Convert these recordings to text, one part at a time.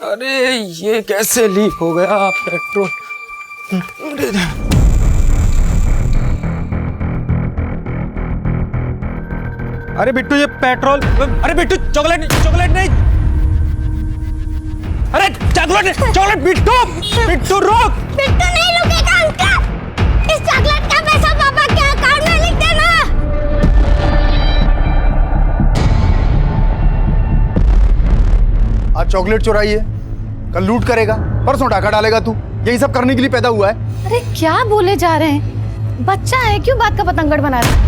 अरे ये कैसे लीक हो गया पेट्रोल। अरे बिट्टू ये पेट्रोल, अरे बिट्टू चॉकलेट नहीं, अरे चॉकलेट बिट्टू रोक। बिट्टू नहीं रुकेगा अंकल, इस चॉकलेट का पैसा पापा के अकाउंट में लिख देना। आज चॉकलेट चुराई है, कल लूट करेगा, परसों डाका डालेगा। तू यही सब करने के लिए पैदा हुआ है। अरे क्या बोले जा रहे हैं, बच्चा है, क्यों बात का पतंगड़ बना रहे हैं?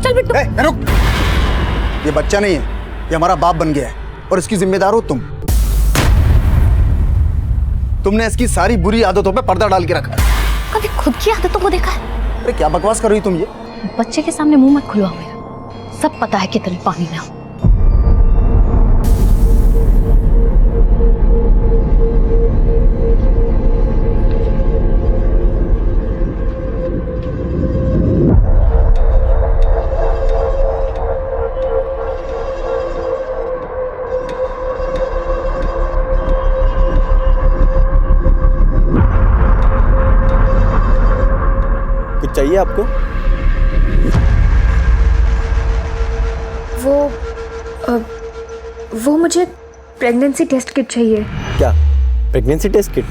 चल बिट्टू। रुक, ये बच्चा नहीं है, ये हमारा बाप बन गया है और इसकी जिम्मेदार हो तुम। तुमने इसकी सारी बुरी आदतों पे पर्दा डाल के रखा है। कभी खुद की आदतों को देखा है? अरे क्या बकवास कर रही तुम ये? बच्चे के सामने मुंह मत खुलवाओ मेरा, सब पता है कितने पानी में हूं। कुछ चाहिए आपको? वो मुझे प्रेगनेंसी टेस्ट किट चाहिए। क्या प्रेगनेंसी टेस्ट किट?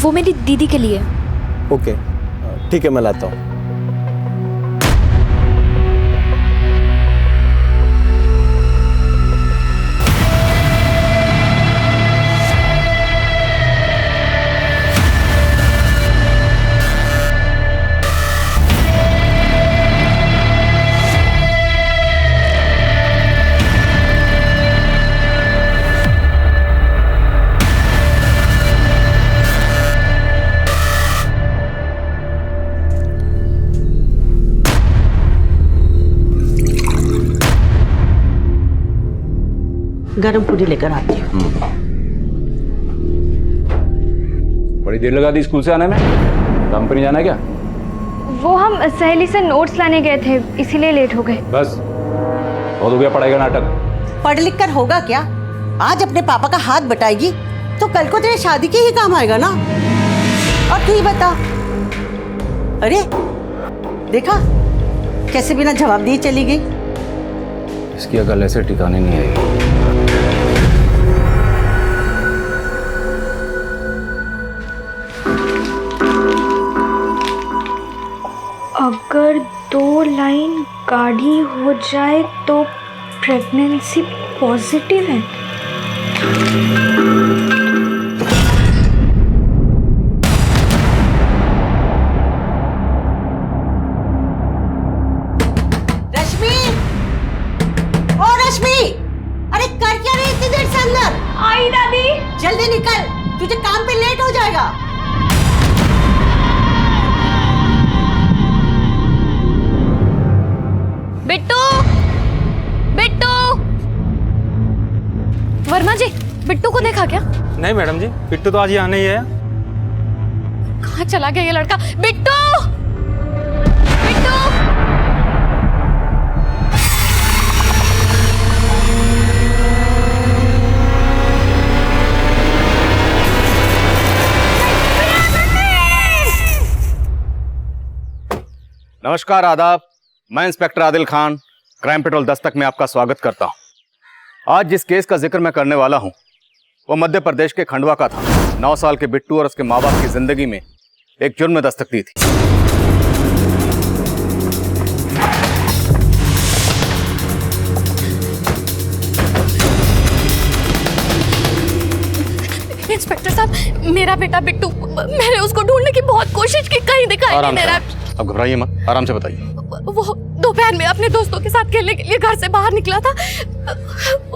वो मेरी दीदी के लिए। ओके ठीक है, मैं लाता हूँ। गरम पूरी लेकर आती हूँ। बड़ी देर लगा दी स्कूल से आने में, काम पर नहीं जाना है क्या? वो हम सहेली से नोट्स लाने गए थे, इसीलिए लेट हो गए। बस बहुत हो गया पढ़ाई का नाटक। पढ़ लिख कर होगा क्या? आज अपने पापा का हाथ बटाएगी तो कल को तेरे शादी के ही काम आएगा ना। और तू ही बता, अरे देखा कैसे बिना जवाब दिए चली गई। इसकी अकल ऐसे ठिकाने नहीं आएगी। अगर 2 लाइन गाढ़ी हो जाए तो प्रेगनेंसी पॉजिटिव है। रश्मि, ओ रश्मि, अरे कर क्या रही इतनी देर से अंदर? आई दादी। जल्दी निकल, तुझे काम पे लेट हो जाएगा। बिट्टू, बिट्टू। वर्मा जी, बिट्टू को देखा क्या? नहीं मैडम जी, बिट्टू तो आज ही आने ही है। कहाँ चला गया ये लड़का? बिट्टू, बिट्टू। नमस्कार, आदाब। मैं inspector Adil Khan, crime petrol Dastak में आपका स्वागत करता हूं। आज जिस केस का जिक्र मैं करने वाला हूं वो मध्य प्रदेश के खंडवा का था। 9 साल के बिट्टू और उसके माँ बाप की जिंदगी में एक जुर्म ने दस्तक दी थी। इंस्पेक्टर साहब, मेरा बेटा बिट्टू, मैंने उसको ढूंढने की बहुत कोशिश की, कहीं दिखाई नहीं दे रहा। अब घबराइए मत, आराम से बताइए। वो दोपहर में अपने दोस्तों के साथ खेलने के लिए घर से बाहर निकला था।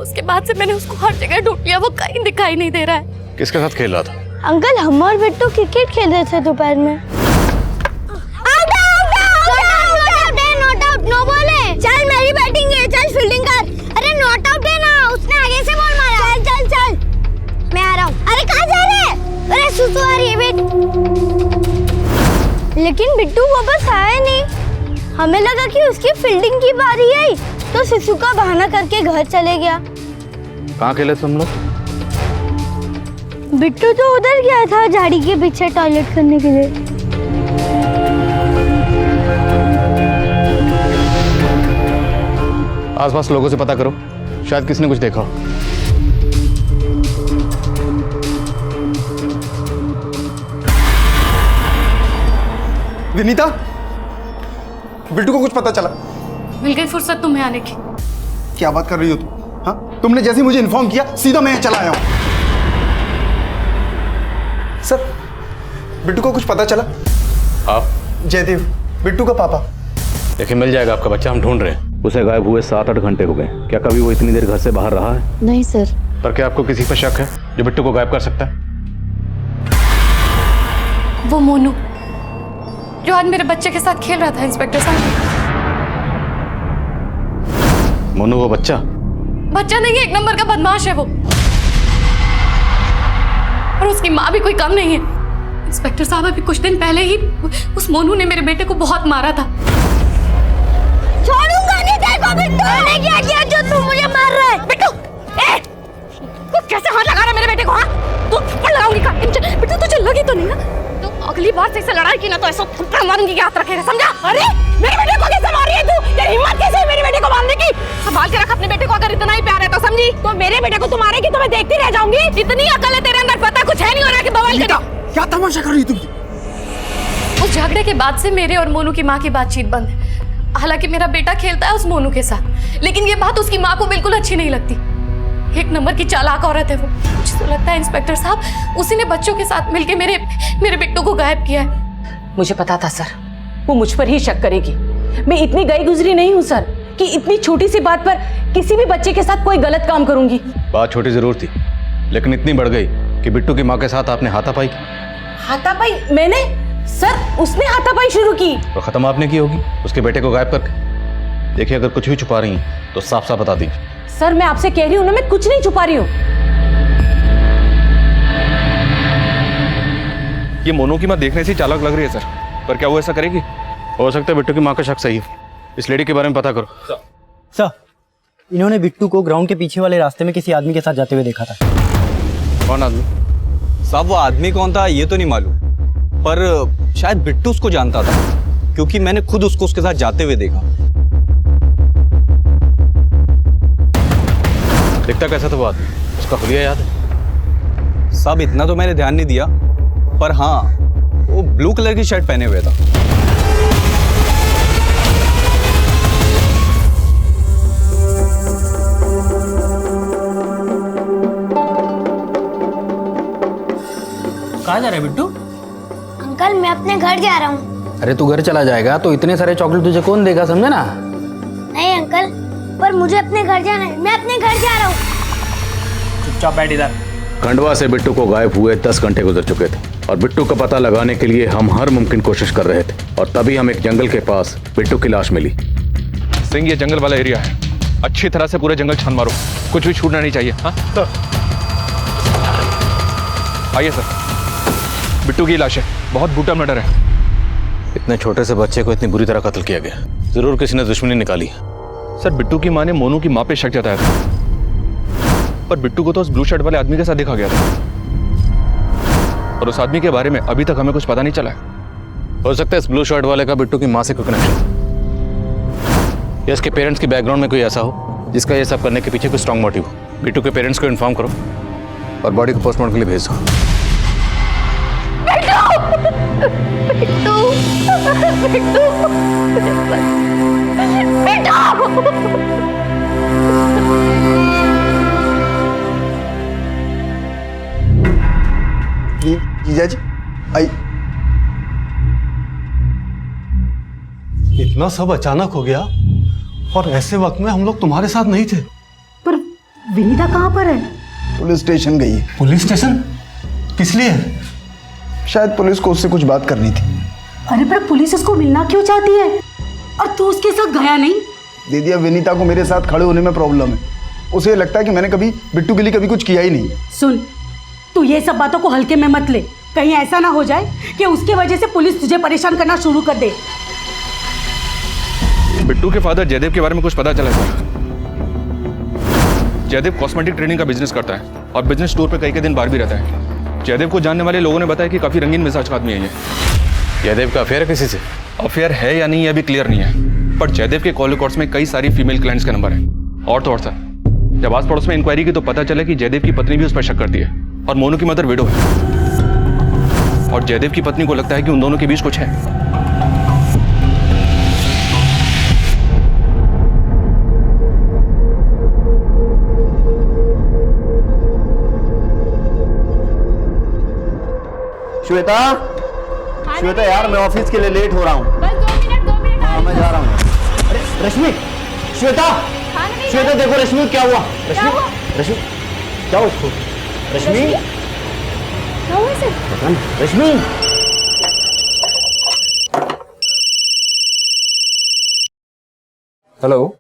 उसके बाद से मैंने उसको हर जगह ढूंढ लिया, वो कहीं दिखाई नहीं दे रहा है। किसके साथ खेल रहा था? अंकल, हम और बिट्टू क्रिकेट खेल रहे थे दोपहर में। नॉट आउट, नो बॉल है। चल मेरी बैटिंग है, चल फील्डिंग कर। अरे नॉट आउट है ना, उसने आगे से बॉल मारा। चल चल चल, मैं आ रहा हूँ। अरे कहाँ जा रहे हैं? अरे सुसु आ रही है बेट। लेकिन बिट्टू वापस आया नहीं। हमें लगा कि उसकी फील्डिंग की बारी आई तो शिशु का बहाना करके घर चले गया। कहाँ खेले तुम लोग? बिट्टू तो उधर गया था झाड़ी के पीछे टॉयलेट करने के लिए। आसपास लोगों से पता करो, शायद किसी ने कुछ देखा हो। विनीता, बिट्टू को कुछ पता चला? मिल गई फुर्सत तुम्हें आने की। क्या बात कर रही हो तुम? हाँ, तुमने जैसे ही मुझे इन्फॉर्म किया सीधा मैं यहाँ चला आया हूँ। सर, बिट्टू को कुछ पता चला? आप? जयदेव, बिट्टू का पापा। देखिए, मिल जाएगा आपका बच्चा, हम ढूंढ रहे हैं। उसे गायब हुए 7-8 घंटे हो गए। क्या कभी वो इतनी देर घर से बाहर रहा है? नहीं सर। पर क्या आपको किसी पर शक है जो बिट्टू को गायब कर सकता है? वो मोनू जो आज मेरे बच्चे के साथ खेल रहा था इंस्पेक्टर साहब। मोनू वो बच्चा? बच्चा नहीं है, एक नंबर का बदमाश है वो। और उसकी माँ भी कोई कम नहीं है। इंस्पेक्टर साहब, अभी कुछ दिन पहले ही उस मोनू ने मेरे बेटे को बहुत मारा था। छोड़ूंगा नहीं तेरे को बिट्टू। मैंने क्या किया जो तू मुझे मार रहा है? बिट्टू, ए! तू कैसे हाथ लगा रहा है मेरे बेटे को? हाँ, तू थप्पड़ लगाऊंगी का। बिट्टू तुझे लगी तो नहीं ना? तो अगली बार से लड़ाई की ना तो ऐसा थप्पड़ मारूंगी कि हाथ रखेगा, समझा? अरे मेरे बेटे को कैसे मार रही है तू? ये हिम्मत कैसे है मेरे बेटे को मारने की? संभाल के रख अपने बेटे को, अगर इतना ही प्यार है तो समझी। तो मेरे बेटे को तू मारेगी तो मैं देखती रह जाऊंगी? इतनी अकल है तेरे अंदर, पता कुछ है नहीं हो रहा कि बवाल करे। क्या तमाशा कर रही तुम? उस झगड़े के बाद से मेरे और मोनू की माँ की बातचीत बंद है। हालांकि मेरा बेटा खेलता है उस मोनू के साथ, लेकिन ये बात उसकी माँ को बिल्कुल अच्छी नहीं लगती। एक नंबर की चालाक औरत है वो। मुझे तो लगता है इंस्पेक्टर साहब उसी ने बच्चों के साथ मिलके मेरे बिट्टू को गायब किया है। मुझे पता था सर, वो मुझ पर ही शक करेगी। मैं इतनी गई गुजरी नहीं हूँ सर कि इतनी छोटी सी बात पर किसी भी बच्चे के साथ कोई गलत काम करूंगी। बात छोटी जरूर थी, लेकिन इतनी बढ़ गई कि बिट्टू की माँ के साथ आपने हाथापाई की। हाथापाई? मैंने? सर, उसने हाथापाई शुरू की। तो खत्म आपने की होगी उसके बेटे को गायब करके। देखिए, अगर कुछ भी छुपा रही हैं तो साफ साफ बता दीजिए। सर, मैं आपसे कह रही हूँ ना, मैं कुछ नहीं छुपा रही हूँ। ये मोनू की माँ देखने से चालाक लग रही है सर, पर क्या वो ऐसा करेगी? हो सकता है बिट्टू की माँ का शक सही हो। इस लेडी के बारे में पता करो। सर, इन्होंने बिट्टू को ग्राउंड के पीछे वाले रास्ते में किसी आदमी के साथ जाते हुए देखा था। कौन आदमी? साहब, वो आदमी कौन था ये तो नहीं मालूम, पर शायद बिट्टू उसको जानता था, क्योंकि मैंने खुद उसको उसके साथ जाते हुए देखा। दिखता कैसा था वो आदमी? उसका हुलिया याद है? साहब, इतना तो मैंने ध्यान नहीं दिया, पर हाँ, वो ब्लू कलर की शर्ट पहने हुए था। कहाँ जा रहा है बिट्टू? अंकल, मैं अपने घर जा रहा हूँ। अरे तू घर चला जाएगा तो इतने सारे चॉकलेट तुझे कौन देगा, समझे ना? नहीं अंकल, पर मुझे अपने घर जाना है। मैं अपने घर जा रहा हूँ। चुपचाप बैठ इधर। खंडवा से बिट्टू को गायब हुए 10 घंटे गुजर चुके थे और बिट्टू का पता लगाने के लिए हम हर मुमकिन कोशिश कर रहे थे, और तभी हम एक जंगल के पास बिट्टू की लाश मिली। सिंह, ये जंगल वाला एरिया है, अच्छी तरह से पूरे जंगल छान मारो, कुछ भी छूटना नहीं चाहिए। हाँ आइए सर, बिट्टू की लाश है, बहुत ब्रूटल मर्डर है। इतने छोटे से बच्चे को इतनी बुरी तरह कत्ल किया गया, जरूर किसी ने दुश्मनी निकाली। सर, बिट्टू की माँ ने मोनू की माँ पे शक जताया था, पर बिट्टू को तो उस ब्लू शर्ट वाले आदमी के साथ देखा गया था, और उस आदमी के बारे में अभी तक हमें कुछ पता नहीं चला है। हो सकता है इस ब्लू शर्ट वाले का बिट्टू की माँ से कोई कनेक्शन, या इसके पेरेंट्स की बैकग्राउंड में कोई ऐसा हो जिसका ये सब करने के पीछे कोई स्ट्रॉन्ग मोटिव हो। बिट्टू के पेरेंट्स को इन्फॉर्म करो और बॉडी को पोस्टमार्टम के लिए भेज दो। जीजा जी, आई। इतना सब अचानक हो गया और ऐसे वक्त में हम लोग तुम्हारे साथ नहीं थे। पर विनीता कहाँ पर है? पुलिस स्टेशन गई है। Police station? किस लिए? शायद पुलिस को उससे कुछ बात करनी थी। अरे पर पुलिस उसको मिलना क्यों चाहती है और तू उसके साथ गया नहीं? दीदी, अब विनीता को मेरे साथ खड़े होने में प्रॉब्लम है। उसे लगता है कि मैंने कभी बिट्टू के लिए कभी कुछ किया ही नहीं। सुन, तू ये सब बातों को हल्के में मत ले। कहीं ऐसा ना हो जाए कि उसके वजह से पुलिस तुझे परेशान करना शुरू कर दे। बिट्टू के फादर जयदेव के बारे में कुछ पता चला सर। जयदेव कॉस्मेटिक ट्रेनिंग का बिजनेस करता है और बिजनेस टूर पे कई दिन बाहर भी रहता है। जयदेव को जानने वाले लोगों ने बताया कि काफी रंगीन मिजाज का आदमी है ये। जयदेव का अफेयर है किसी से? अफेयर है या नहीं ये अभी क्लियर नहीं है, पर जयदेव के कॉल रिकॉर्ड्स में कई सारी फीमेल क्लाइंट्स का नंबर है। और तो और सर, जब आस पड़ोस में इंक्वायरी की तो पता चला कि जयदेव की पत्नी भी उस पर शक करती है और मोनू की मदर विडो है, और जयदेव की पत्नी को लगता है कि उन दोनों के बीच कुछ है। श्वेता, श्वेता यार मैं ऑफिस के लिए लेट हो रहा हूँ। बस 2 मिनट हाँ, मैं जा रहा हूँ। अरे रश्मि, श्वेता, श्वेता देखो रश्मि क्या हुआ? रश्मि, रश्मि क्या हुआ इसको? रश्मि क्या हुआ इसे? पता नहीं। रश्मि हेलो,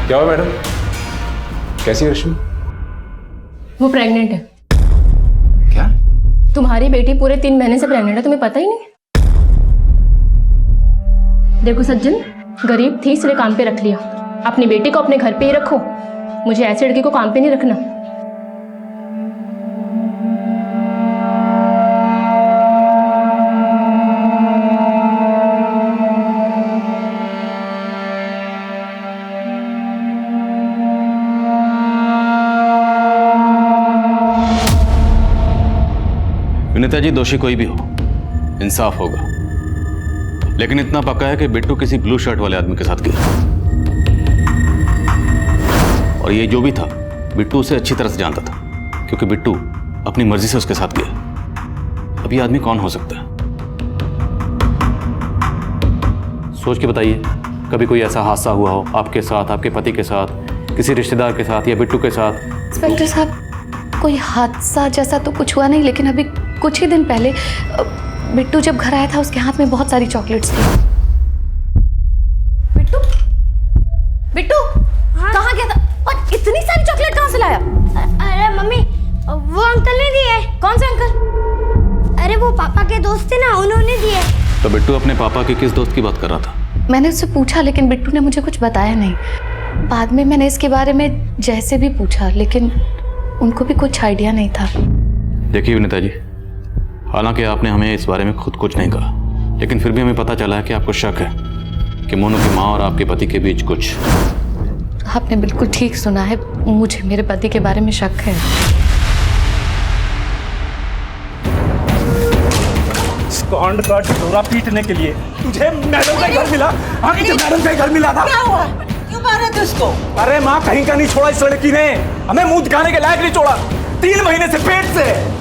क्या हुआ मैडम? कैसी है रश्मि? वो प्रेग्नेंट है। क्या? तुम्हारी बेटी पूरे 3 महीने से प्रेग्नेंट है, तुम्हें पता ही नहीं? देखो सज्जन, गरीब थी इसलिए काम पे रख लिया। अपनी बेटी को अपने घर पे ही रखो, मुझे ऐसी लड़की को काम पे नहीं रखना। विनीता जी, दोषी कोई भी हो, इंसाफ होगा। लेकिन इतना पक्का है कि बिट्टू किसी ब्लू शर्ट वाले आदमी के साथ गया, और ये जो भी था बिट्टू उसे अच्छी तरह से जानता था, क्योंकि बिट्टू अपनी मर्जी से उसके साथ गया। अब ये आदमी कौन हो सकता है? सोच के बताइए, कभी कोई ऐसा हादसा हुआ हो आपके साथ, आपके पति के साथ, किसी रिश्तेदार के साथ या बिट्टू के साथ? इंस्पेक्टर साहब, कोई हादसा जैसा तो कुछ हुआ नहीं, लेकिन अभी कुछ ही दिन पहले बिट्टू जब घर आया था उसके हाथ में बहुत सारी चॉकलेट्स थी। बिट्टू, बिट्टू कहाँ गया था और इतनी सारी चॉकलेट कहाँ से लाया? अरे मम्मी, वो अंकल ने दिए। कौन से अंकल? अरे वो पापा के दोस्त थे ना, उन्होंने दिए। तो बिट्टू अपने पापा के किस दोस्त की बात कर रहा था? मैंने उससे पूछा, लेकिन बिट्टू ने मुझे कुछ बताया नहीं। बाद में मैंने इसके बारे में जैसे भी पूछा, लेकिन उनको भी कुछ आइडिया नहीं था। देखिए विनीता जी, हालांकि आपने हमें इस बारे में खुद कुछ नहीं कहा, लेकिन फिर भी हमें पता चला है कि आपको शक है कि मोनू की माँ और आपके पति के बीच कुछ। आपने बिल्कुल ठीक सुना है, मुझे मेरे पति के बारे में शक है। स्कॉन्ड का ढोरा पीटने के लिए तुझे मैडम का घर मिला? हाँ, तुझे मैडम का घर मिला था? क्या हुआ? क्यों मारा थे उसको? अरे माँ, कहीं का नहीं छोड़ा इस लड़की ने, हमें मुंह दिखाने के लायक नहीं छोड़ा। 3 महीने से पेट से।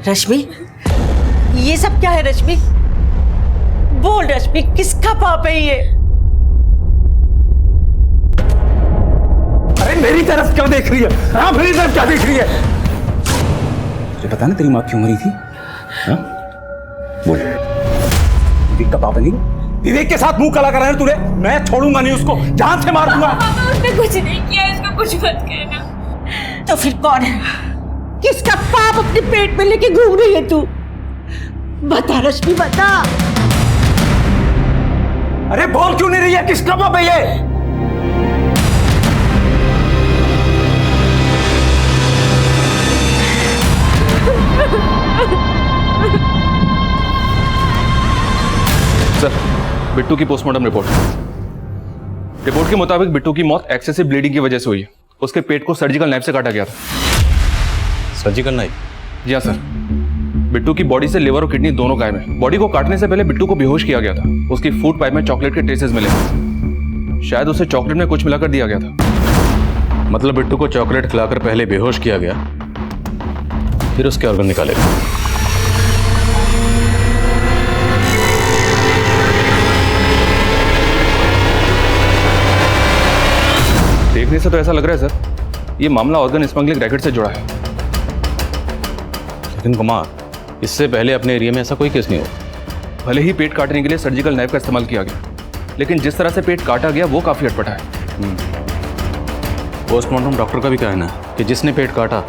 रश्मि, ये सब क्या है रश्मि? बोल रश्मि, किसका पाप है ये? अरे मेरी तरफ क्या देख रही है? हाँ, मेरी तरफ क्या देख रही है? तुझे पता ना तेरी माँ क्यों मरी थी? हाँ? बोल। विवेक का पापा नहीं? विवेक के साथ मुंह काला कराया तूने? मैं छोड़ूंगा नहीं उसको, जान से मार दूंगा। उसने कुछ नहीं किया, इसको कुछ मत कहना। तो फिर कौन है? किसका पाप अपने पेट में लेके घूम रही है तू? बता रश्मि, बता। अरे बोल क्यों नहीं रही है? किसका पाप है ये? सर, बिट्टू की पोस्टमार्टम रिपोर्ट के मुताबिक बिट्टू की मौत एक्सेसिव ब्लीडिंग की वजह से हुई है। उसके पेट को सर्जिकल नाइफ से काटा गया था। Surgical knife? जी हाँ सर। बिट्टू की बॉडी से लिवर और किडनी दोनों गायब है। बॉडी को काटने से पहले बिट्टू को बेहोश किया गया था। उसकी फूड पाइप में चॉकलेट के ट्रेसेस मिले, शायद उसे चॉकलेट में कुछ मिलाकर दिया गया था। मतलब बिट्टू को चॉकलेट खिलाकर पहले बेहोश किया गया, फिर उसके ऑर्गन निकाले गए। देखने से तो ऐसा लग रहा है सर, ये मामला ऑर्गन स्मगलिंग रैकेट से जुड़ा है। लेकिन कुमार, इससे पहले अपने एरिया में ऐसा कोई केस नहीं हुआ। भले ही पेट काटने के लिए सर्जिकल नाइफ का इस्तेमाल किया गया, लेकिन जिस तरह से पेट काटा गया वो काफी अटपटा है। पोस्टमार्टम डॉक्टर का भी कहना है कि जिसने पेट काटा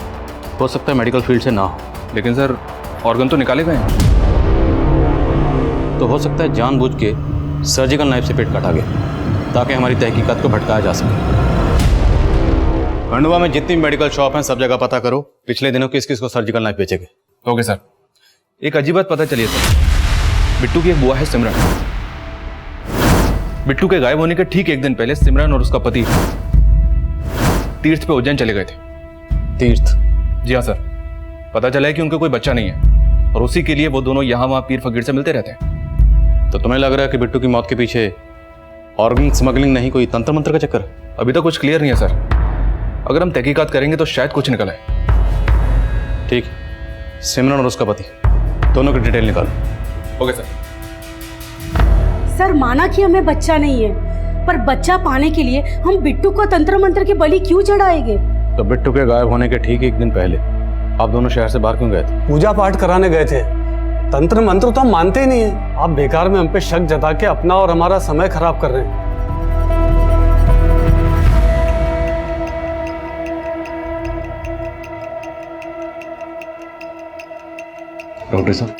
हो सकता है मेडिकल फील्ड से ना हो, लेकिन सर ऑर्गन तो निकाले गए हैं। तो हो सकता है जानबूझ के सर्जिकल नाइफ से पेट काटा गया ताकि हमारी तहकीकात को भटकाया जा सके। खंडवा में जितनी मेडिकल शॉप हैं सब जगह पता करो पिछले दिनों किस किस को सर्जिकल नाइफ बेचे गए। Okay sir. एक अजीब बात पता चली है सर, बिट्टू की एक बुआ है सिमरन। बिट्टू के गायब होने के ठीक एक दिन पहले सिमरन और उसका पति तीर्थ पे उज्जैन चले गए थे। तीर्थ? जी हाँ सर। पता चला है कि उनका कोई बच्चा नहीं है और उसी के लिए वो दोनों यहाँ वहाँ पीर फकीर से मिलते रहते हैं। तो तुम्हें लग रहा है कि बिट्टू की मौत के पीछे ऑर्गन स्मगलिंग नहीं, कोई तंत्र मंत्र का चक्कर? अभी तक कुछ क्लियर नहीं है सर। अगर हम तहकीकात करेंगे तो शायद कुछ निकल आए। ठीक, सिमरन और उसका पति दोनों की डिटेल निकालो। Okay sir. सर माना कि हमें बच्चा नहीं है, पर बच्चा पाने के लिए हम बिट्टू को तंत्र मंत्र की बलि क्यों चढ़ाएंगे? तो बिट्टू के गायब होने के ठीक एक दिन पहले आप दोनों शहर से बाहर क्यों गए थे? पूजा पाठ कराने गए थे। तंत्र मंत्र तो हम मानते ही नहीं है। आप बेकार में हम पे शक जता के अपना और हमारा समय खराब कर रहे हैं। डॉक्टर साहब,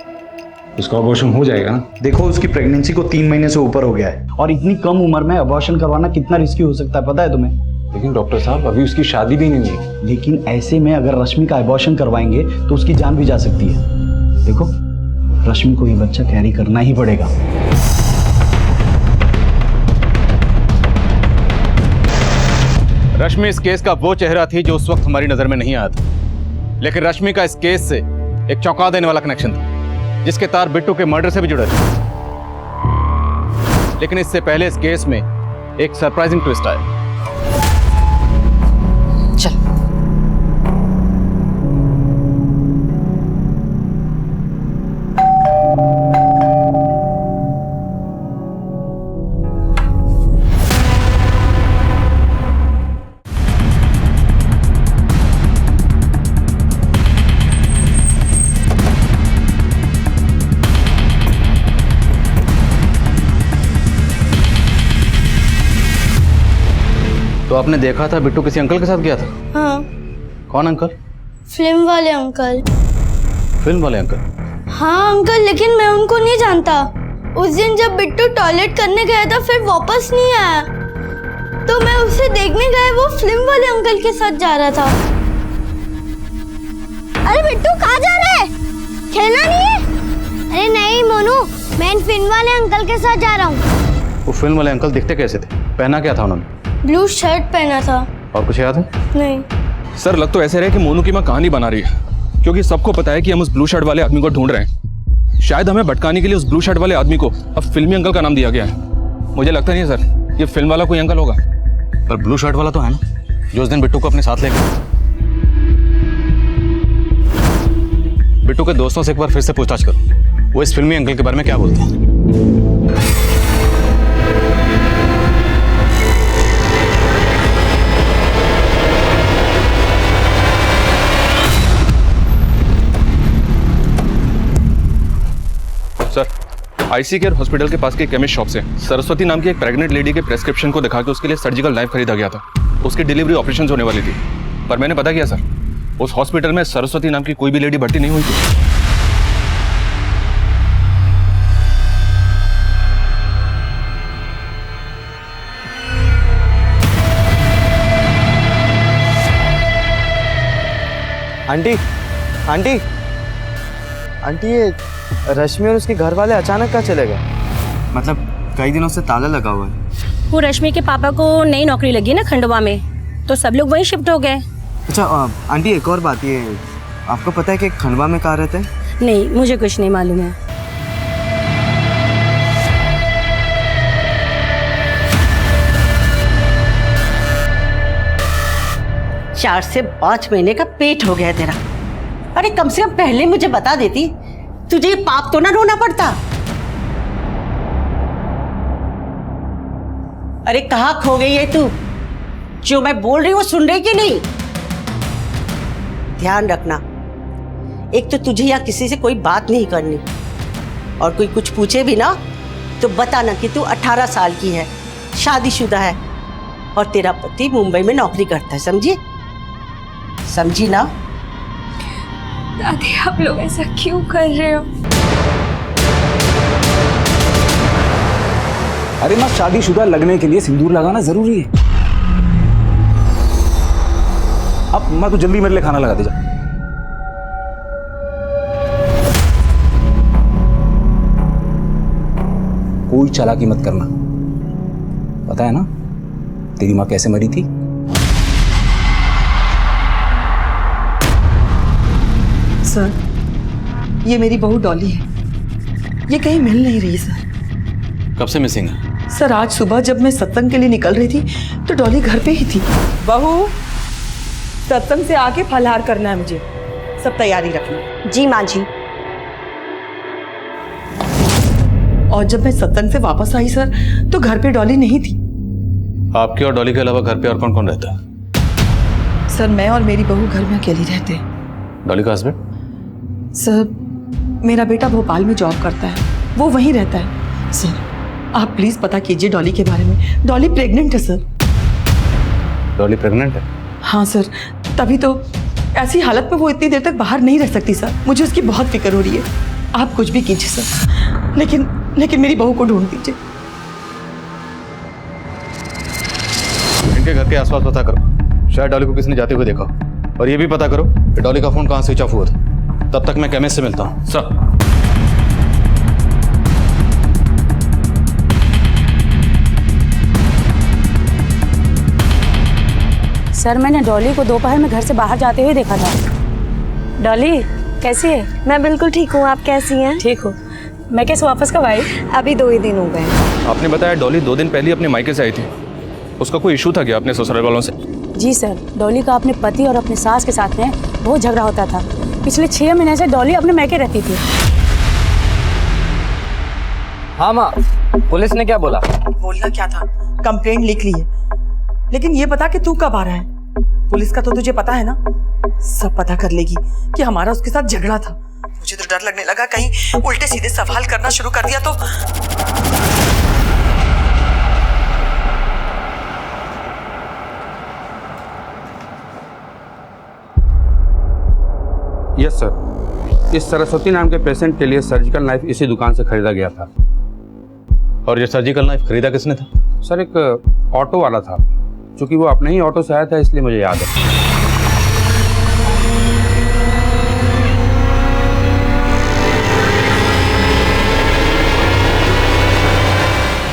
उसका अबॉर्शन हो जाएगा ना? देखो उसकी प्रेगनेंसी को 3 महीने से ऊपर हो गया है और इतनी कम उम्र में अबॉर्शन करवाना कितना रिस्की हो सकता है पता है तुम्हें? लेकिन डॉक्टर साहब अभी उसकी शादी भी नहीं हुई। लेकिन ऐसे में अगर रश्मि का अबॉर्शन करवाएंगे तो उसकी जान भी जा सकती है। देखो रश्मि को ये बच्चा कैरी करना ही पड़ेगा। रश्मि इस केस का वो चेहरा थी जो उस वक्त हमारी नजर में नहीं आया था, लेकिन रश्मि का इस केस से एक चौंका देने वाला कनेक्शन था जिसके तार बिट्टू के मर्डर से भी जुड़े थे। लेकिन इससे पहले इस केस में एक सरप्राइजिंग ट्विस्ट आया। चल तो आपने देखा था बिट्टू किसी अंकल के साथ गया था? हाँ। कौन अंकल? फिल्म वाले अंकल। फिल्म वाले अंकल? हाँ अंकल, लेकिन मैं उनको नहीं जानता। उस दिन जब बिट्टू टॉयलेट करने गया था फिर वापस नहीं आया, तो मैं उसे देखने गया, वो फिल्म वाले अंकल के साथ जा रहा था। अरे बिट्टू कहाँ जा रहा है? खेलना नहीं है? अरे नहीं मोनू, मैं फिल्म वाले अंकल के साथ जा रहा हूँ। वो फिल्म वाले अंकल दिखते कैसे थे? पहना क्या था उन्होंने? ब्लू शर्ट पहना था। और कुछ याद है? नहीं। सर लग तो ऐसे रहे कि मोनू की मां कहानी बना रही है, क्योंकि सबको पता है कि हम उस ब्लू शर्ट वाले आदमी को ढूंढ रहे हैं। शायद हमें भटकाने के लिए उस ब्लू शर्ट वाले आदमी को अब फिल्मी अंकल का नाम दिया गया है। मुझे लगता नहीं है सर ये फिल्म वाला कोई अंकल होगा। पर ब्लू शर्ट वाला तो है ना, जो उस दिन बिट्टू को अपने साथ ले गया। बिट्टू के दोस्तों से एक बार फिर से पूछताछ करो, वो इस फिल्मी अंकल के बारे में क्या बोलते हैं। सर आईसी केयर हॉस्पिटल के पास के केमिस्ट शॉप से सरस्वती नाम की एक प्रेग्नेंट लेडी के प्रेस्क्रिप्शन को दिखा के उसके लिए सर्जिकल नाइफ खरीदा गया था। उसकी डिलीवरी ऑपरेशन होने वाली थी, पर मैंने पता किया सर उस हॉस्पिटल में सरस्वती नाम की कोई भी लेडी भर्ती नहीं हुई थी। आंटी आंटी आंटी, ये रश्मि और उसके घर वाले अचानक कहाँ चले गए? मतलब कई दिनों से ताला लगा हुआ है। वो रश्मि के पापा को नई नौकरी लगी ना खंडवा में, तो सब लोग वहीं शिफ्ट हो गए। अच्छा आंटी, एक और बात, ये आपको पता है कि खंडवा में कहाँ रहते हैं? नहीं, मुझे कुछ नहीं मालूम है। 4 से 5 महीने का पेट हो गया तेरा। अरे कम से कम पहले मुझे बता देती, तुझे ये पाप तो ना ढूंढना पड़ता। अरे कहाँ खो गई है तू? जो मैं बोल रही हूँ सुन रही कि नहीं? ध्यान रखना, एक तो तुझे या किसी से कोई बात नहीं करनी, और कोई कुछ पूछे भी ना तो बताना कि तू 18 साल की है, शादीशुदा है और तेरा पति मुंबई में नौकरी करता है। समझी? समझी ना? दादी आप लोग ऐसा क्यों कर रहे हो? अरे माँ, शादीशुदा लगने के लिए सिंदूर लगाना जरूरी है। अब माँ तू जल्दी मेरे लिए खाना लगा दे जा। कोई चालाकी मत करना, पता है ना तेरी माँ कैसे मरी थी? सर, ये मेरी बहू डॉली है। ये कहीं मिल नहीं रही सर। कब से मिसिंग है? सर, आज सुबह जब मैं सत्संग के लिए निकल रही थी तो डॉली घर पे ही थी। बहू, सत्संग से आके फलहार करना है मुझे, सब तैयारी रखना। जी माँ जी। और जब मैं सत्संग से वापस आई सर तो घर पे डॉली नहीं थी। आपके और डॉली के अलावा घर पे और कौन कौन रहता है? सर, मैं और मेरी बहू घर में अकेली रहते हैं। डॉली का हस्बैंड? सर, मेरा बेटा भोपाल में जॉब करता है, वो वहीं रहता है। सर, आप प्लीज पता कीजिए डॉली के बारे में। डॉली प्रेग्नेंट है सर। डॉली प्रेग्नेंट है? हाँ सर, तभी तो ऐसी हालत में वो इतनी देर तक बाहर नहीं रह सकती सर। मुझे उसकी बहुत फिक्र हो रही है। आप कुछ भी कीजिए सर, लेकिन मेरी बहू को ढूंढ दीजिए। इनके घर के आसपास पता करो, शायद डॉली को किसी ने जाते हुए देखा। और ये भी पता करो कि डॉली का फोन कहाँ स्विच ऑफ हुआ था। तब तक मैं केमिस्ट से मिलता हूँ। सर, मैंने डॉली को दोपहर में घर से बाहर जाते हुए देखा था। डॉली कैसी है? मैं बिल्कुल ठीक हूँ, आप कैसी हैं? ठीक हो। मैं कैसे वापस कब आई? अभी 2 ही दिन हो गए। आपने बताया डॉली 2 दिन पहले अपने मायके से आई थी। उसका कोई इशू था क्या अपने ससुराल वालों से? जी सर, डॉली का अपने पति और अपने सास के साथ में बहुत झगड़ा होता था। पिछले 6 महीने से डॉली अपने मायके रहती थी। हाँ माँ, पुलिस ने क्या बोला? बोलना क्या था, कंप्लेंट लिख ली है। लेकिन ये बता कि तू कब आ रहा है? पुलिस का तो तुझे पता है ना, सब पता कर लेगी कि हमारा उसके साथ झगड़ा था। मुझे तो डर लगने लगा कहीं उल्टे सीधे सवाल करना शुरू कर दिया तो। यस सर, इस सरस्वती नाम के पेशेंट के लिए सर्जिकल नाइफ इसी दुकान से खरीदा गया था। और ये सर्जिकल नाइफ खरीदा किसने था? सर, एक ऑटो वाला था। चूंकि वो अपने ही ऑटो से आया था इसलिए मुझे याद है।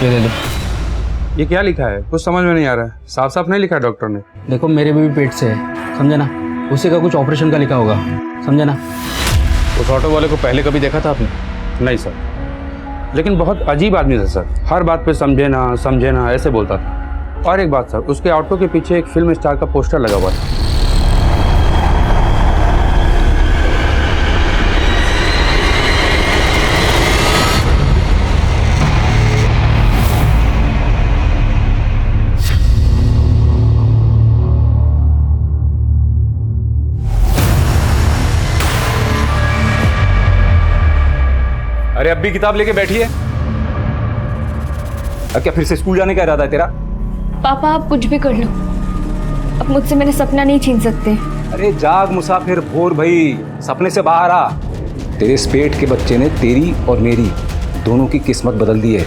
ये ले लो। ये क्या लिखा है? कुछ समझ में नहीं आ रहा है। साफ साफ नहीं लिखा है डॉक्टर ने। देखो, मेरे भी पेट से है, समझे ना। उसी का कुछ ऑपरेशन का लिखा होगा, समझे ना। उस ऑटो वाले को पहले कभी देखा था आपने? नहीं सर, लेकिन बहुत अजीब आदमी था सर। हर बात पे समझे ना ऐसे बोलता था। और एक बात सर, उसके ऑटो के पीछे एक फिल्म स्टार का पोस्टर लगा हुआ था। अरे अब भी किताब लेके बैठी है? अब क्या फिर से स्कूल जाने का इरादा है तेरा? पापा आप कुछ भी कर लो, अब मुझसे मेरे सपना नहीं छीन सकते। अरे जाग मुसाफिर, भोर भाई, सपने से बाहर आ। तेरे इस पेट के बच्चे ने तेरी और मेरी दोनों की किस्मत बदल दी है।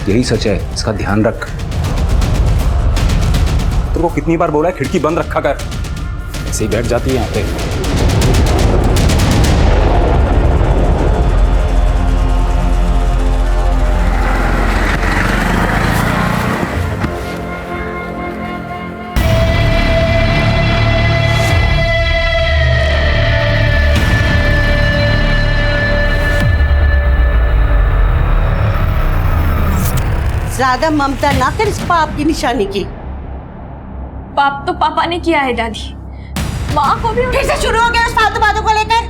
यही सच है, इसका ध्यान रख। तेरे को कितनी बार बोला है खिड़की बंद रखा कर, ऐसे ही बैठ जाती है यहाँ पे। ज्यादा ममता ना कर इस पाप की निशानी की। पाप तो पापा ने किया है दादी, माँ को भी। फिर से शुरू हो गया उस फालतू बातों को लेकर।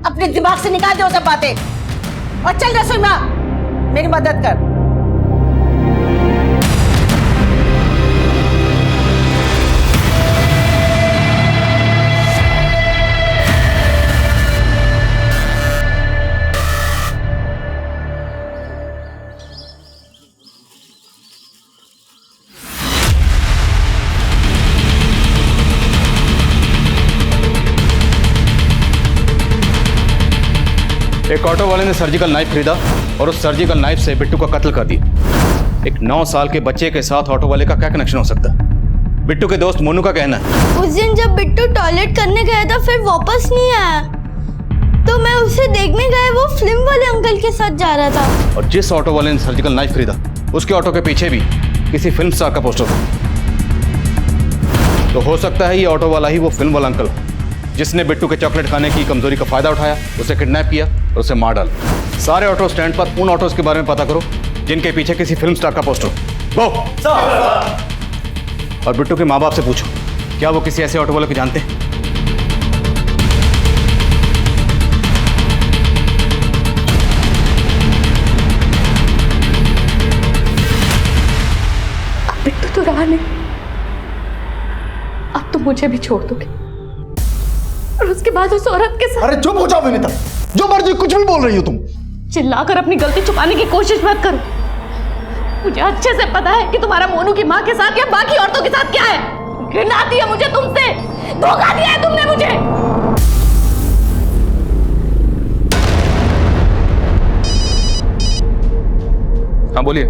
अपने दिमाग से निकाल दो सब बातें और चल रसोई में मेरी मदद कर। एक ऑटो वाले ने सर्जिकल नाइफ खरीदा और उस सर्जिकल नाइफ से बिट्टू का कत्ल कर दिया। एक 9 साल के बच्चे के साथ ऑटो वाले का क्या कनेक्शन हो सकता है? बिट्टू के दोस्त मोनू का कहना है उस दिन जब बिट्टू टॉयलेट करने गया था फिर वापस नहीं आया, तो मैं उसे देखने गया, वो फिल्म वाले अंकल के साथ जा रहा था। और जिस ऑटो वाले ने सर्जिकल नाइफ खरीदा उसके ऑटो के पीछे भी किसी फिल्म स्टार का पोस्टर था। तो हो सकता है ये ऑटो वाला ही वो फिल्म वाला अंकल जिसने बिट्टू के चॉकलेट खाने की कमजोरी का फायदा उठाया, उसे किडनैप किया और उसे मार डाला। सारे ऑटो स्टैंड पर उन ऑटोज के बारे में पता करो जिनके पीछे किसी फिल्म स्टार का पोस्टर हो। और बिट्टू के माँ बाप से पूछो क्या वो किसी ऐसे ऑटो वाले को जानते हैं? बिट्टू तो रहा नहीं, अब तो मुझे भी छोड़ दोगे और उसके बाद उस औरत के साथ। अरे चुप हो जाओ विनीता, जो मर्जी कुछ भी बोल रही हो तुम। चिल्लाकर अपनी गलती छुपाने की कोशिश मत करो। मुझे अच्छे से पता है कि तुम्हारा मोनू की माँ के साथ या बाकी औरतों के साथ क्या है। घृणा आती है मुझे तुमसे, धोखा दिया है तुमने मुझे। हाँ बोलिए।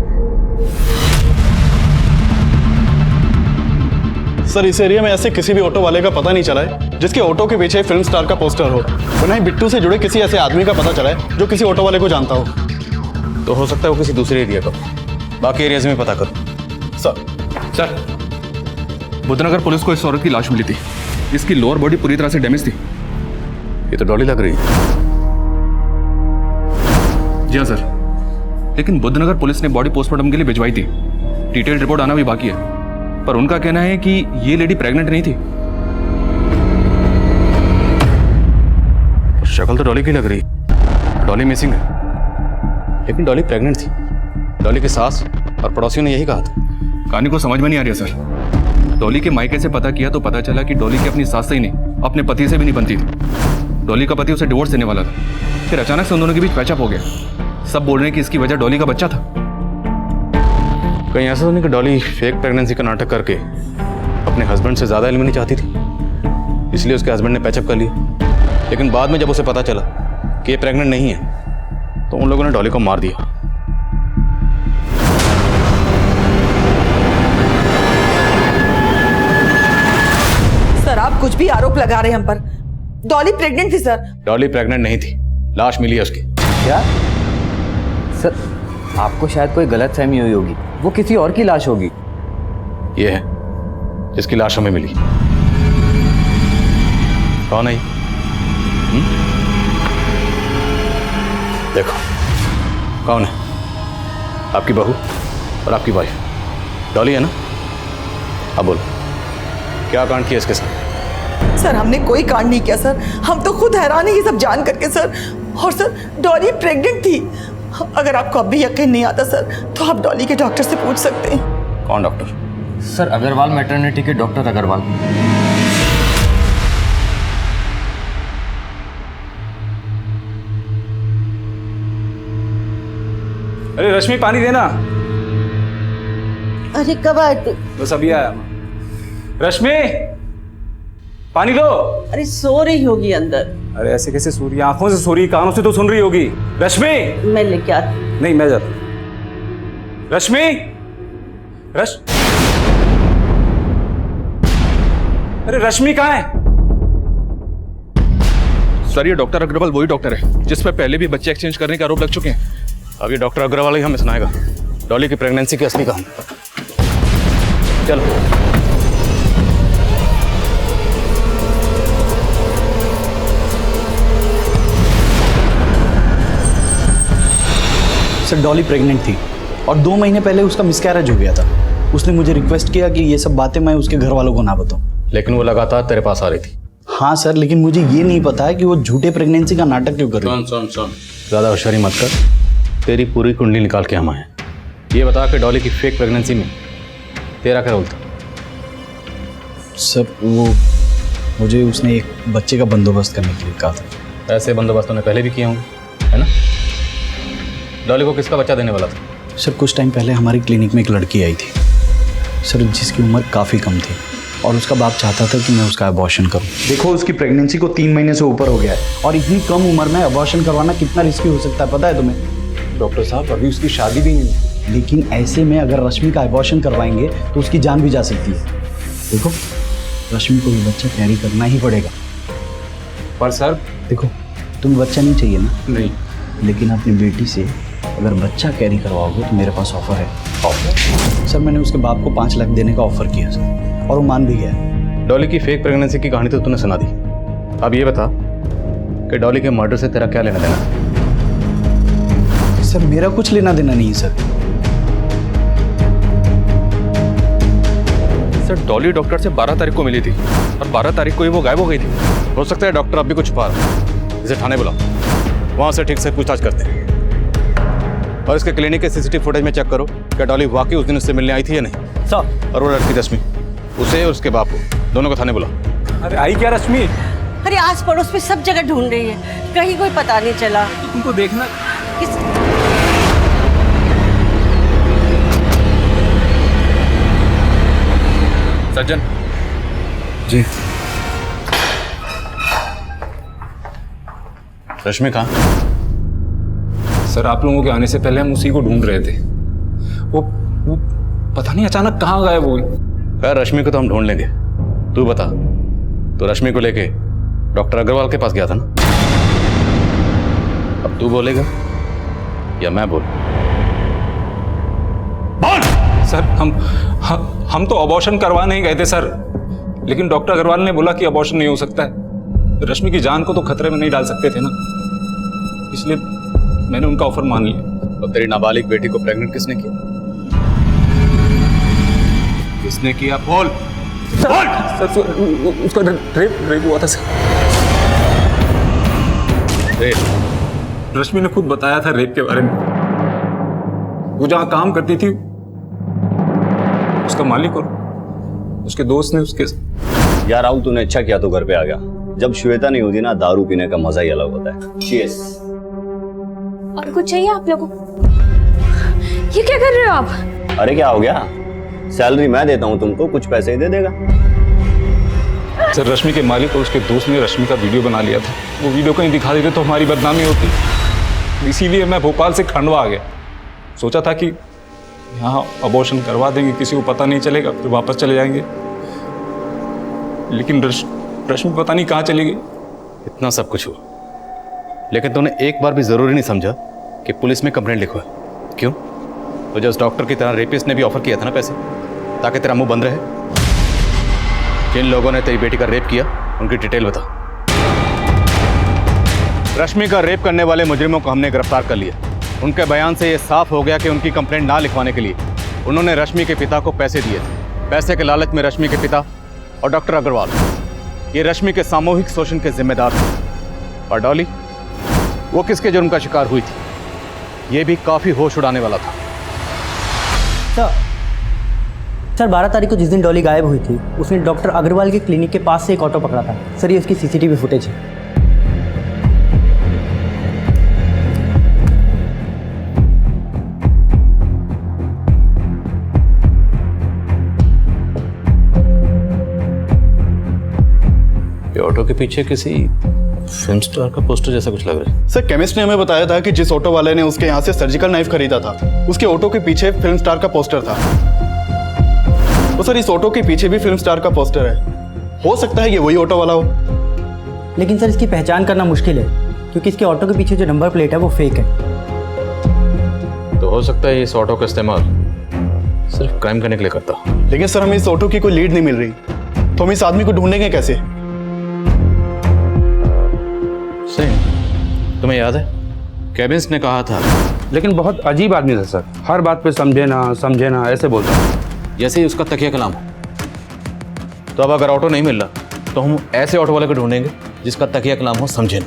सर इस एरिया में ऐसे किसी भी ऑटो वाले का पता नहीं चला है जिसके ऑटो के पीछे फिल्म स्टार का पोस्टर हो, वरना ही बिट्टू से जुड़े किसी ऐसे आदमी का पता चला है जो किसी ऑटो वाले को जानता हो। तो हो सकता है वो किसी दूसरे एरिया का, बाकी एरियाज में पता करो। सर बुद्धनगर पुलिस को इस औरत की लाश मिली थी, इसकी लोअर बॉडी पूरी तरह से डैमेज थी। ये तो डॉली लग रही है। जी हाँ सर, लेकिन बुद्धनगर पुलिस ने बॉडी पोस्टमार्टम के लिए भिजवाई थी। डिटेल्ड रिपोर्ट आना भी बाकी है, पर उनका कहना है कि ये लेडी प्रेग्नेंट नहीं थी। शक्ल तो डॉली की लग रही, डॉली मिसिंग है, लेकिन डॉली प्रेग्नेंट थी। डॉली की सास और पड़ोसियों ने यही कहा था। कहानी को समझ में नहीं आ रही है सर। डॉली के मायके से पता किया तो पता चला कि डॉली की अपनी सास से ही नहीं, अपने पति से भी नहीं बनती थी। डॉली का पति उसे डिवोर्स देने वाला था, फिर अचानक से उन दोनों के बीच पैचअप हो गया। सब बोल रहे हैं कि इसकी वजह डॉली का बच्चा था। कहीं ऐसा तो नहीं कि डॉली फेक प्रेगनेंसी का नाटक करके अपने हस्बैंड से ज्यादा एलिमनी चाहती थी, इसलिए उसके हस्बैंड ने पैचअप कर लिया। लेकिन बाद में जब उसे पता चला कि ये प्रेग्नेंट नहीं है तो उन लोगों ने डॉली को मार दिया। सर आप कुछ भी आरोप लगा रहे हैं हम पर। डॉली प्रेग्नेंट थी सर। डॉली प्रेग्नेंट नहीं थी, लाश मिली है उसकी। क्या सर, आपको शायद कोई गलतफहमी हुई होगी, वो किसी और की लाश होगी। ये है जिसकी लाश हमें मिली। कौन है? देखो कौन है? आपकी बहू और आपकी वाइफ डॉली है ना? अब बोलो क्या कांड किया इसके साथ? सर हमने कोई कांड नहीं किया सर, हम तो खुद हैरान है ये सब जान करके सर। और सर डॉली प्रेग्नेंट थी। अगर आपको अब भी यकीन नहीं आता सर तो आप डॉली के डॉक्टर से पूछ सकते हैं। कौन डॉक्टर? सर अग्रवाल मैटरनिटी के डॉक्टर अग्रवाल। अरे रश्मि पानी देना। अरे कब आए तू? बस अभी आया। रश्मि पानी दो। अरे सो रही होगी अंदर। अरे ऐसे कैसे सो रही? आंखों से सो रही, कानों से तो सुन रही होगी। रश्मि मैं लेके आती। नहीं मैं जाता। रश्मि अरे रश्मि कहाँ है? सर ये डॉक्टर अग्रवाल वही डॉक्टर है जिस पर पहले भी बच्चे एक्सचेंज करने के आरोप लग चुके हैं। अब ये डॉक्टर अग्रवाल ही हमें सुनाएगा डॉली की प्रेगनेंसी की असली कहानी। चलो सर डॉली प्रेग्नेंट थी और 2 महीने पहले उसका मिसकैरेज हो गया था। उसने मुझे रिक्वेस्ट किया कि ये सब बातें मैं उसके घर वालों को ना बताऊं। लेकिन वो लगातार तेरे पास आ रही थी। हाँ सर, लेकिन मुझे ये नहीं पता है कि वो झूठे प्रेगनेंसी का नाटक क्यों कर रही है। सुन ज्यादा होशियारी मत कर, तेरी पूरी कुंडली निकाल के हम आए। ये बता कि डॉली की फेक प्रेगनेंसी में तेरा क्या रोल था? सर वो मुझे उसने एक बच्चे का बंदोबस्त करने के लिए कहा था। ऐसे बंदोबस्त उन्हें पहले भी किए होंगे है ना? डॉली को किसका बच्चा देने वाला था? सर कुछ टाइम पहले हमारी क्लिनिक में एक लड़की आई थी सर, जिसकी उम्र काफ़ी कम थी। और उसका बाप चाहता था कि मैं उसका अबॉर्शन करूं। देखो उसकी प्रेगनेंसी को 3 महीने से ऊपर हो गया है और इतनी कम उम्र में अबॉर्शन करवाना कितना रिस्की हो सकता है पता है तुम्हें? डॉक्टर साहब अभी उसकी शादी भी नहीं है। लेकिन ऐसे में अगर रश्मि का अबॉर्शन करवाएंगे तो उसकी जान भी जा सकती है। देखो रश्मि को ये बच्चा कैरी करना ही पड़ेगा। पर सर देखो तुम्हें बच्चा नहीं चाहिए ना? नहीं। लेकिन अपनी बेटी से अगर बच्चा कैरी करवाओगे तो मेरे पास ऑफर है। ऑफर? सर मैंने उसके बाप को 5 लाख देने का ऑफर किया सर और वो मान भी गया। डॉली की फेक प्रेगनेंसी की कहानी तो तूने सुना दी। अब ये बता कि डॉली के मर्डर से तेरा क्या लेना देना? सर मेरा कुछ लेना देना नहीं है सर। सर डॉली डॉक्टर से 12 तारीख को मिली थी और 12 तारीख को ही वो गायब हो गई थी। हो सकता है डॉक्टर अब भी कुछ छुपा रहा है। इसे थाने बुलाओ, वहां से ठीक से पूछताछ करते हैं और इसके क्लिनिक के सीसीटीवी फुटेज में चेक करो कि डॉली वाकई उस दिन उससे मिलने आई थी या नहीं। सर और वो लड़की रश्मि, उसे और उसके बाप को दोनों को थाने बुलाओ। अरे आई क्या रश्मि? अरे आस पड़ोस में सब जगह ढूंढ रही है, कहीं कोई पता नहीं चला। तुमको देखना सज्जन जी। रश्मि कहाँ? सर आप लोगों के आने से पहले हम उसी को ढूंढ रहे थे। वो पता नहीं अचानक कहाँ गायब हो गई। यार रश्मि को तो हम ढूंढ लेंगे, तू बता। तो रश्मि को लेके डॉक्टर अग्रवाल के पास गया था ना? अब तू बोलेगा या मैं बोल? सर हम तो अबॉर्शन करवा नहीं गए थे सर, लेकिन डॉक्टर अग्रवाल ने बोला कि अबॉर्शन नहीं हो सकता है। रश्मि की जान को तो खतरे में नहीं डाल सकते थे ना, इसलिए मैंने उनका ऑफर मान लिया। और तेरी नाबालिग बेटी को प्रेग्नेंट किसने किया? किसने किया? बोल। सर उसका रेप हुआ था सर। रश्मि ने खुद बताया था रेप के बारे में। वो जहां काम करती थी उसका मालिक और उसके दोस्त ने उसके। यार राहुल तूने अच्छा किया तो घर पे आ गया। जब श्वेता नहीं होती ना दारू पीने का मजा ही अलग होता है। चीयर्स। और कुछ चाहिए आप लोगों को? ये क्या कर रहे हो आप? अरे क्या हो गया? सैलरी मैं देता हूँ तुमको, कुछ पैसे ही दे देगा। सर रश्मि के मालिक और उसके दोस्त ने रश्मि का वीडियो बना लिया था। वो वीडियो कहीं दिखा देते तो हमारी बदनामी होती, इसीलिए मैं भोपाल से खंडवा आ गया। सोचा था कि यहाँ अबॉर्शन करवा देंगे, किसी को पता नहीं चलेगा, फिर वापस चले जाएंगे। लेकिन रश्मि पता नहीं कहाँ चली गई। इतना सब कुछ हुआ, लेकिन तूने एक बार भी जरूरी नहीं समझा कि पुलिस में कंप्लेंट लिखवा। क्यों? तो जो उस डॉक्टर की तरह रेपिस्ट ने भी ऑफर किया था ना पैसे, ताकि तेरा मुंह बंद रहे। जिन लोगों ने तेरी बेटी का रेप किया उनकी डिटेल बता। रश्मि का रेप करने वाले मुजरिमों को हमने गिरफ्तार कर लिया। उनके बयान से यह साफ हो गया कि उनकी कंप्लेंट ना लिखवाने के लिए उन्होंने रश्मि के पिता को पैसे दिए थे। पैसे के लालच में रश्मि के पिता और डॉक्टर अग्रवाल ये रश्मि के सामूहिक शोषण के जिम्मेदार थे। और डॉली, वो किसके जुर्म का शिकार हुई थी, ये भी काफी होश उड़ाने वाला था। सर 12 तारीख को जिस दिन डॉली गायब हुई थी उसने डॉक्टर अग्रवाल के क्लिनिक के पास से एक ऑटो पकड़ा था। सर ये उसकी सीसीटीवी फुटेज है। ये ऑटो के पीछे किसी फिल्म स्टार का पोस्टर जैसा कुछ लग रहा है। सर केमिस्ट ने हमें बताया था कि जिस ऑटो वाले ने उसके यहाँ से सर्जिकल नाइफ खरीदा था उसके ऑटो के पीछे फिल्म स्टार का पोस्टर था। तो सर इस ऑटो के पीछे भी फिल्म स्टार का पोस्टर है। हो सकता है ये वही ऑटो वाला हो। लेकिन सर इसकी पहचान करना मुश्किल है क्योंकि इसके ऑटो के पीछे जो नंबर प्लेट है वो फेक है। तो हो सकता है इस ऑटो का इस्तेमाल सिर्फ क्राइम करने के लिए करता। लेकिन सर हमें इस ऑटो की कोई लीड नहीं मिल रही, तो हम इस आदमी को ढूंढेंगे कैसे? सही, तुम्हें याद है केबिन्स ने कहा था। लेकिन बहुत अजीब आदमी था सर, हर बात पे समझे ना ऐसे बोलता। जैसे ही उसका तकिया कलाम हो। तो अब अगर ऑटो नहीं मिल रहा तो हम ऐसे ऑटो वाले को ढूंढेंगे जिसका तकिया कलाम हो, समझे ना।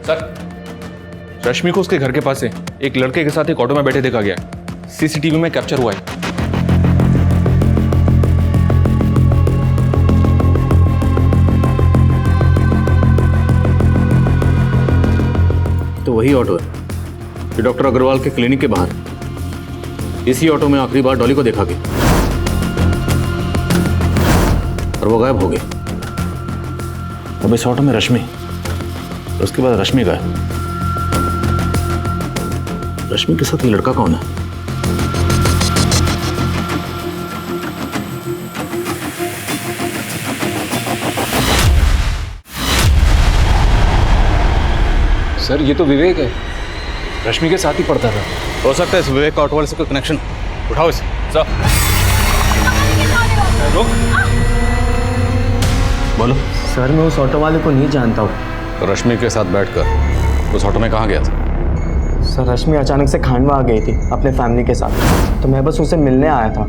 सर रश्मि को उसके घर के पास से एक लड़के के साथ एक ऑटो में बैठे देखा गया है। सीसीटीवी में कैप्चर हुआ है। तो वही ऑटो है जो डॉक्टर अग्रवाल के क्लिनिक के बाहर। इसी ऑटो में आखिरी बार डॉली को देखा गया। और वो गायब हो गई। अब इस ऑटो में रश्मि, उसके बाद रश्मि गायब। रश्मि के साथ ये लड़का कौन है? सर ये तो विवेक है, रश्मि के साथ ही पढ़ता था। हो सकता है इस विवेक का ऑटो वाले से कोई कनेक्शन। उठाओ इसे। रुक। बोलो। सर मैं उस ऑटो वाले को नहीं जानता हूँ। तो रश्मि के साथ बैठकर उस ऑटो में कहाँ गया था? सर रश्मि अचानक से खांडवा आ गई थी अपने फैमिली के साथ, तो मैं बस उसे मिलने आया था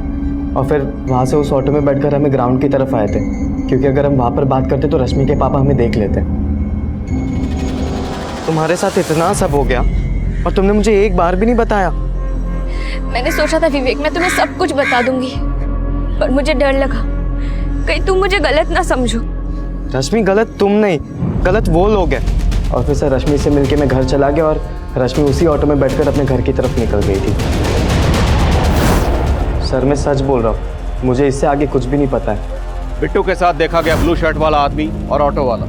और फिर वहाँ से उस ऑटो में बैठकर हमें ग्राउंड की तरफ आए थे, क्योंकि अगर हम वहाँ पर बात करते तो रश्मि के पापा हमें देख लेते। तुम्हारे साथ इतना सब हो गया और तुमने मुझे एक बार भी नहीं बताया। मैंने सोचा था विवेक मैं तुम्हें सब कुछ बता दूंगी, पर मुझे डर लगा कहीं तुम मुझे गलत ना समझो। रश्मि गलत तुम नहीं, गलत वो लोग हैं। और फिर सर रश्मि से मिलके मैं घर चला गया और रश्मि उसी ऑटो में बैठकर अपने घर की तरफ निकल गई थी। सर मैं सच बोल रहा हूँ, मुझे इससे आगे कुछ भी नहीं पता है। बिट्टू के साथ देखा गया ब्लू शर्ट वाला आदमी और ऑटो वाला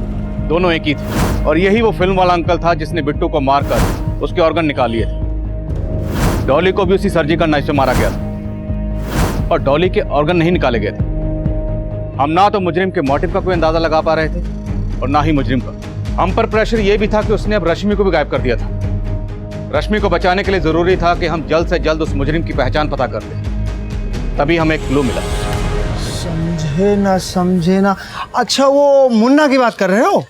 दोनों एक ही थे, और यही वो फिल्म वाला अंकल था जिसने बिट्टू को मारकर उसके ऑर्गन निकाल लिए थे। डॉली को भी उसी सर्जिकल नाइफ से मारा गया था और डॉली के ऑर्गन नहीं निकाले गए थे। हम ना तो मुजरिम के मोटिव का कोई अंदाजा लगा पा रहे थे और ना ही मुजरिम का। हम पर प्रेशर ये भी था कि उसने अब रश्मि को भी गायब कर दिया था। रश्मि को बचाने के लिए जरूरी था कि हम जल्द से जल्द उस मुजरिम की पहचान पता कर लें। तभी हमें एक क्लू मिला। समझे ना। अच्छा वो मुन्ना की बात कर रहे हो?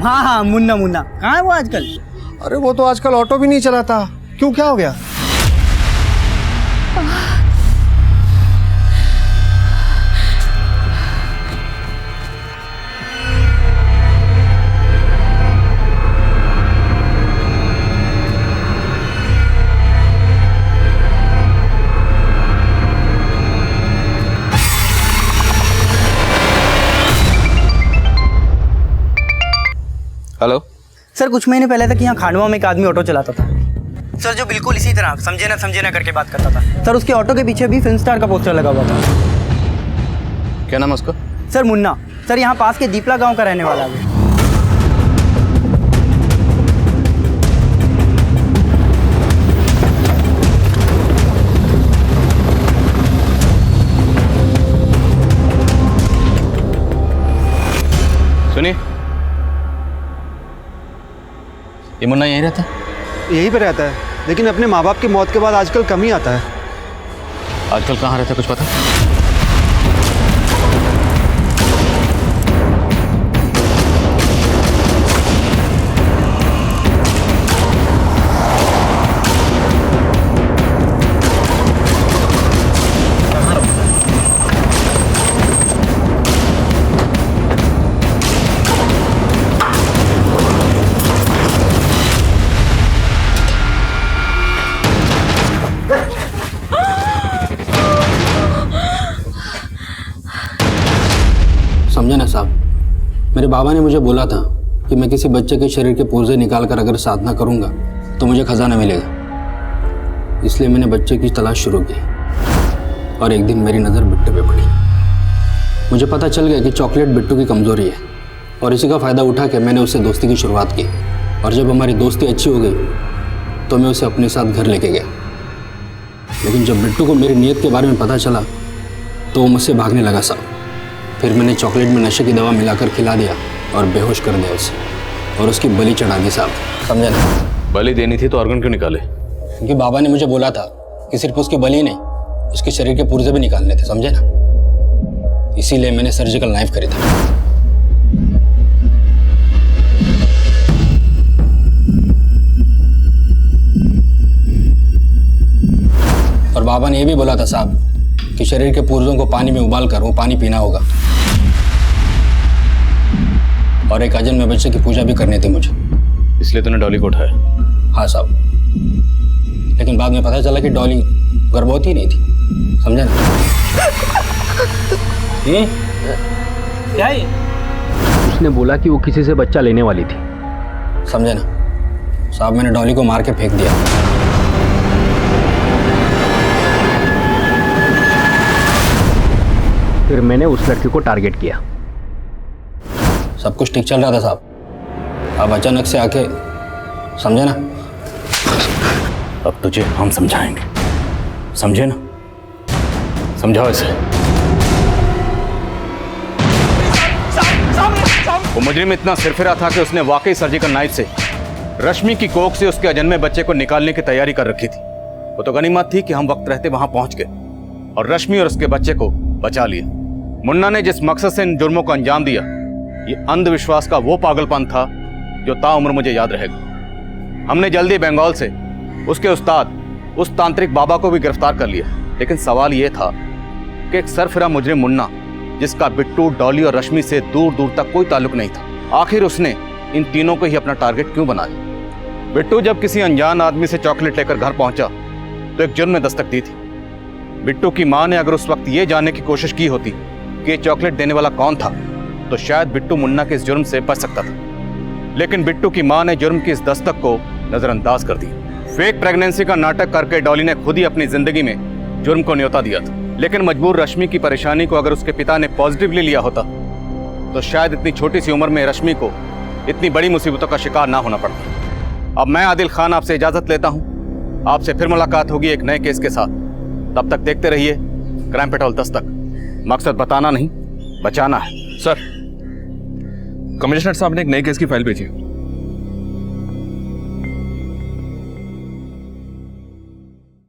हाँ हाँ मुन्ना मुन्ना कहाँ है वो आजकल? अरे वो तो आजकल ऑटो भी नहीं चलाता। क्यों, क्या हो गया? हेलो सर, कुछ महीने पहले तक यहाँ खांडवा में एक आदमी ऑटो चलाता था सर, जो बिल्कुल इसी तरह समझे ना करके बात करता था सर। उसके ऑटो के पीछे भी फिल्म स्टार का पोस्टर लगा हुआ था। क्या नाम है उसका? सर मुन्ना। सर यहाँ पास के दीपला गांव का रहने वाला है। सुनिए, ये मुन्ना यहीं रहता है? यहीं पे रहता है, लेकिन अपने माँ बाप की मौत के बाद आजकल कम ही आता है। आजकल कहाँ रहता है कुछ पता? समझे ना साहब, मेरे बाबा ने मुझे बोला था कि मैं किसी बच्चे के शरीर के पुर्जे निकाल कर अगर साधना करूंगा तो मुझे खजाना मिलेगा। इसलिए मैंने बच्चे की तलाश शुरू की और एक दिन मेरी नज़र बिट्टू पे पड़ी। मुझे पता चल गया कि चॉकलेट बिट्टू की कमज़ोरी है और इसी का फ़ायदा उठा के मैंने उससे दोस्ती की शुरुआत की। और जब हमारी दोस्ती अच्छी हो गई तो मैं उसे अपने साथ घर लेके गया। लेकिन जब बिट्टू को मेरी नीयत के बारे में पता चला तो वो मुझसे भागने लगा साहब। फिर मैंने चॉकलेट में नशे की दवा मिलाकर खिला दिया और बेहोश कर दिया उसे और उसकी बलि चढ़ा दी साहब। समझा ना? बलि देनी थी तो ऑर्गन क्यों निकाले? क्योंकि बाबा ने मुझे बोला था कि सिर्फ उसकी बलि नहीं, उसके शरीर के पुर्जे भी निकालने थे। समझे ना? इसीलिए मैंने सर्जिकल नाइफ खरीदा। और बाबा ने यह भी बोला था साहब कि शरीर के पुर्जों को पानी में उबाल कर वो पानी पीना होगा और एक अजन में बच्चे की पूजा भी करनी थी मुझे। इसलिए तूने डॉली को उठाया? हाँ साहब, लेकिन बाद में पता चला कि डॉली गर्भवती नहीं थी। समझे ना? क्या है? उसने बोला कि वो किसी से बच्चा लेने वाली थी। समझे ना साहब? मैंने डॉली को मार के फेंक दिया। फिर मैंने उस लड़की को टारगेट किया। सब कुछ ठीक चल रहा था साहब, अब अचानक से आके, समझे ना? अब तुझे हम समझाएंगे, समझे ना? समझाओ इसे। वो मुजरिम इतना सिरफिरा था कि उसने वाकई सर्जिकल नाइफ से रश्मि की कोख से उसके अजन्मे बच्चे को निकालने की तैयारी कर रखी थी। वो तो गनीमत थी कि हम वक्त रहते वहां पहुंच गए और रश्मि और उसके बच्चे को बचा लिया। मुन्ना ने जिस मकसद से इन जुर्मों को अंजाम दिया, ये अंधविश्वास का वो पागलपन था जो ताउम्र मुझे याद रहेगा। हमने जल्दी बंगाल से उसके उस्ताद, उस तांत्रिक बाबा को भी गिरफ्तार कर लिया। लेकिन सवाल ये था कि एक सरफिरा मुजरिम मुन्ना, जिसका बिट्टू, डॉली और रश्मि से दूर दूर तक कोई ताल्लुक नहीं था, आखिर उसने इन तीनों को ही अपना टारगेट क्यों बनाया? बिट्टू जब किसी अनजान आदमी से चॉकलेट लेकर घर पहुंचा तो एक जुर्म ने दस्तक दी थी। बिट्टू की मां ने अगर उस वक्त ये जानने की कोशिश की होती कि ये चॉकलेट देने वाला कौन था, तो शायद बिट्टू मुन्ना के इस जुर्म से बच सकता था। लेकिन बिट्टू की मां ने जुर्म की इस दस्तक को नजरअंदाज कर दिया। फेक प्रेगनेंसी का नाटक करके डॉली ने खुद ही अपनी जिंदगी में जुर्म को न्योता दिया था। लेकिन मजबूर रश्मि की परेशानी को अगर उसके पिता ने पॉजिटिवली लिया होता तो शायद इतनी छोटी सी उम्र में रश्मि को इतनी बड़ी मुसीबतों का शिकार ना होना पड़ता। अब मैं आदिल खान आपसे इजाजत लेता हूं। आपसे फिर मुलाकात होगी एक नए केस के साथ। तब तक देखते रहिए क्राइम पेट्रोल दस्तक। मकसद बताना नहीं, बचाना है। सर, कमिश्नर साहब ने एक नए केस की फाइल भेजी।